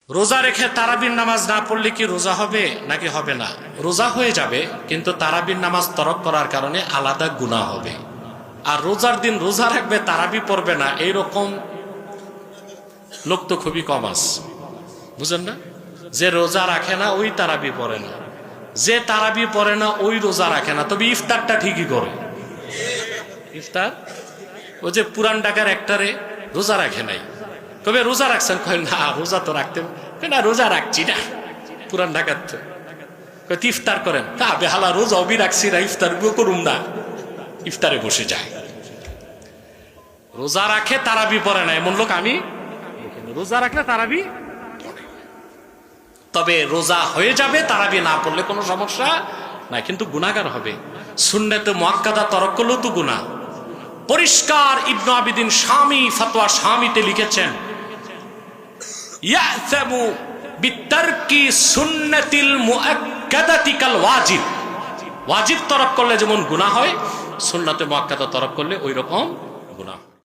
রোজা রেখে তারাবির নামাজ না পড়লে কি রোজা হবে নাকি হবে না? রোজা হয়ে যাবে, কিন্তু তারাবির নামাজ তরক করার কারণে আলাদা গুনাহ হবে। আর রোজার দিন রোজা রাখবে, তারাবি পড়বে না, এইরকম লোক তো খুবই কম আছে, বুঝেন না? যে রোজা রাখে না ওই তারাবি পড়ে না, যে তারাবি পড়ে না ওই রোজা রাখে না, তবে ইফতারটা ঠিকই করে। ইফতার ওই যে পুরান ঢাকার একটারে রোজা রাখে নাই, কবে রোজা রাখছেন? কয় না রোজা তো রাখতে না, রোজা রাখছি না। পুরান ঢাকার তো ইফতার করেন, তা বেহালা রোজা অবি রাখছি না, ইফতার করুন না, ইফতারে বসে যায়। রোজা রাখে তারাবি পড়ে না এমন লোক আমি রোজা রাখলে তারাবি, তবে রোজা হয়ে যাবে তারাবি না পড়লে কোনো সমস্যা নাই, কিন্তু গুনাহগার হবে। সুন্নতে মুআক্কাদা তরক করলেও তো গুনাহ। পরিষ্কার ইবনে আবিদিন শামী ফতোয়া শামীতে লিখেছেন, ইয়াসামু বিতারকি সুন্নাতিল মুআক্কাদাতি কাল ওয়াজিব। ওয়াজিব তরক করলে যেমন গুনাহ হয়, সুন্নতে মুআক্কাদা তরক করলে ওই রকম গুনাহ।